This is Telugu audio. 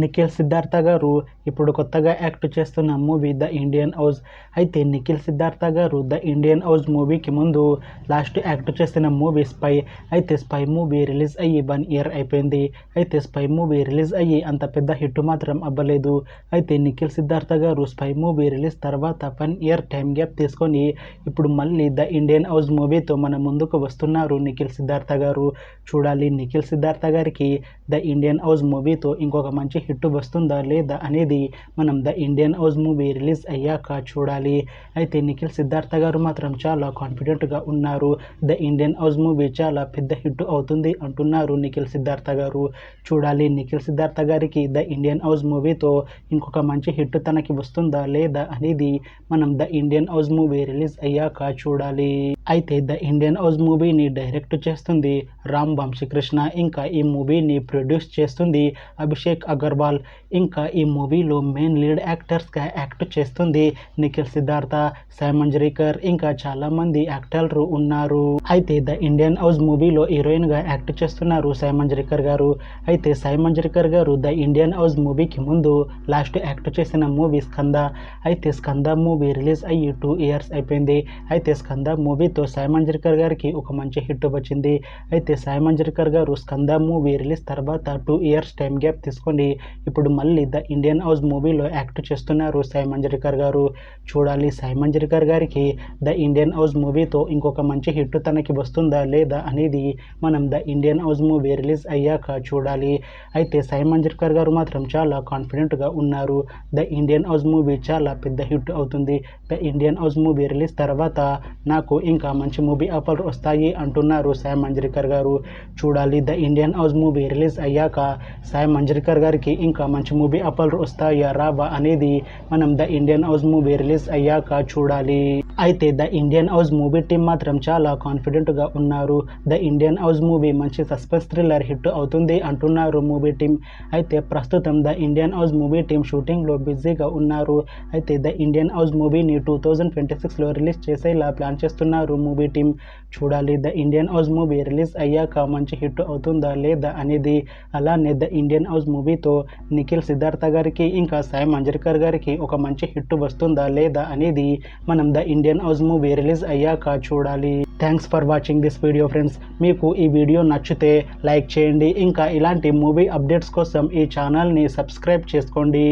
నిఖిల్ సిద్ధార్థ గారు ఇప్పుడు కొత్తగా యాక్ట్ చేస్తున్న మూవీ ద ఇండియన్ హౌస్. అయితే నిఖిల్ సిద్ధార్థ గారు ద ఇండియన్ హౌస్ మూవీకి ముందు లాస్ట్ యాక్ట్ చేసిన మూవీ స్పై. అయితే స్పై మూవీ రిలీజ్ అయ్యి 1 year అయిపోయింది. అయితే స్పై మూవీ రిలీజ్ అయ్యి అంత పెద్ద హిట్ మాత్రం అవ్వలేదు. అయితే నిఖిల్ సిద్ధార్థ గారు స్పై మూవీ రిలీజ్ తర్వాత 1 year టైం గ్యాప్ తీసుకొని ఇప్పుడు మళ్ళీ ద ఇండియన్ హౌస్ మూవీతో మన ముందుకు వస్తున్నారు నిఖిల్ సిద్ధార్థ గారు. చూడాలి నిఖిల్ సిద్ధార్థ గారికి ద ఇండియన్ హౌస్ మూవీతో ఇంకొక మంచి హిట్ వస్తుందా లేదా అనేది మనం the Indian house movie release అయ్యాక చూడాలి. అయితే నిఖిల్ సిద్ధార్థ గారు మాత్రం చాలా కాన్ఫిడెంట్గా ఉన్నారు. ద ఇండియన్ హౌస్ మూవీ చాలా పెద్ద హిట్ అవుతుంది అంటున్నారు నిఖిల్ సిద్ధార్థ గారు. చూడాలి నిఖిల్ సిద్ధార్థ గారికి ద ఇండియన్ హౌస్ మూవీతో ఇంకొక మంచి హిట్ తనకి వస్తుందా లేదా అనేది మనం the Indian house movie release అయ్యాక చూడాలి. అయితే ద ఇండియన్ హౌస్ మూవీని డైరెక్ట్ చేస్తుంది రామ్ వంశీకృష్ణ. ఇంకా ఈ మూవీని ప్రొడ్యూస్ చేస్తుంది అభిషేక్ అగర్వాల్. ఇంకా ఈ మూవీలో మెయిన్ లీడ్ యాక్టర్స్గా యాక్ట్ చేస్తుంది నిఖిల్ సిద్ధార్థ, సాయి మంజ్రేకర్, ఇంకా చాలామంది యాక్టర్లు ఉన్నారు. అయితే ద ఇండియన్ హౌస్ మూవీలో హీరోయిన్గా యాక్ట్ చేస్తున్నారు సాయి మంజ్రేకర్ గారు. అయితే సాయి మంజ్రేకర్ గారు ద ఇండియన్ హౌస్ మూవీకి ముందు లాస్ట్ యాక్ట్ చేసిన మూవీ స్కంద. అయితే స్కంద మూవీ రిలీజ్ అయ్యి 2 years అయిపోయింది. అయితే స్కంద మూవీతో సాయి మంజ్రేకర్ గారికి ఒక మంచి హిట్ వచ్చింది. అయితే సాయి మంజ్రేకర్ గారు స్కంద మూవీ రిలీజ్ తర్వాత 2 years టైం గ్యాప్ తీసుకొని ఇప్పుడు మళ్ళీ ద ఇండియన్ హౌస్ మూవీలో యాక్ట్ చేస్తున్నారు సాయి మంజ్రేకర్ గారు. చూడాలి సాయి మంజ్రేకర్ గారికి ద ఇండియన్ హౌస్ మూవీతో ఇంకొక మంచి హిట్ తనకి వస్తుందా లేదా అనేది మనం the Indian house movie release అయ్యాక చూడాలి. అయితే సాయి మంజ్రేకర్ గారు మాత్రం చాలా కాన్ఫిడెంట్గా ఉన్నారు. ద ఇండియన్ హౌస్ మూవీ చాలా పెద్ద హిట్ అవుతుంది. The Indian house movie release తర్వాత నాకు ఇంకా మంచి మూవీ ఆఫర్లు వస్తాయి అంటున్నారు సాయి మంజ్రేకర్ గారు. చూడాలి the Indian house movie release అయ్యాక సాయి మంజ్రేకర్ గారికి ఇంకా మంచి మూవీ ఆఫర్లు వస్తాయా రావా అనేది మనం the Indian house movie release అయ్యాక చూడాలి. అయితే the Indian house movie team మాత్రం చాలా కాన్ఫిడెంట్గా ఉన్నారు. ద ఇండియన్ హౌస్ మూవీ మంచి సస్పెన్స్ థ్రిల్లర్ హిట్ అవుతుంది అంటున్నారు మూవీ టీం. అయితే ప్రస్తుతం the Indian house movie team షూటింగ్లో బిజీగా ఉన్నారు. అయితే ద ఇండియన్ హౌస్ మూవీని 2026లో రిలీజ్ చేసేలా ప్లాన్ చేస్తున్నారు మూవీ టీం. చూడాలి the Indian house movie release అయ్యాక మంచి హిట్ అవుతుందా లేదా అనేది. అలానే ద ఇండియన్ హౌస్ మూవీతో నిఖిల్ సిద్ధార్థ గారికి ఇంకా సాయి మంజ్రేకర్ గారికి ఒక మంచి హిట్ వస్తుందా లేదా అనేది మనం the Indian house movie release అయ్యాక చూడాలి. Thanks for watching this video friends. మీకు ఈ వీడియో నచ్చితే లైక్ చేయండి. ఇంకా ఇలాంటి మూవీ అప్డేట్స్ కోసం ఈ ఛానల్ని సబ్స్క్రైబ్ చేసుకోండి.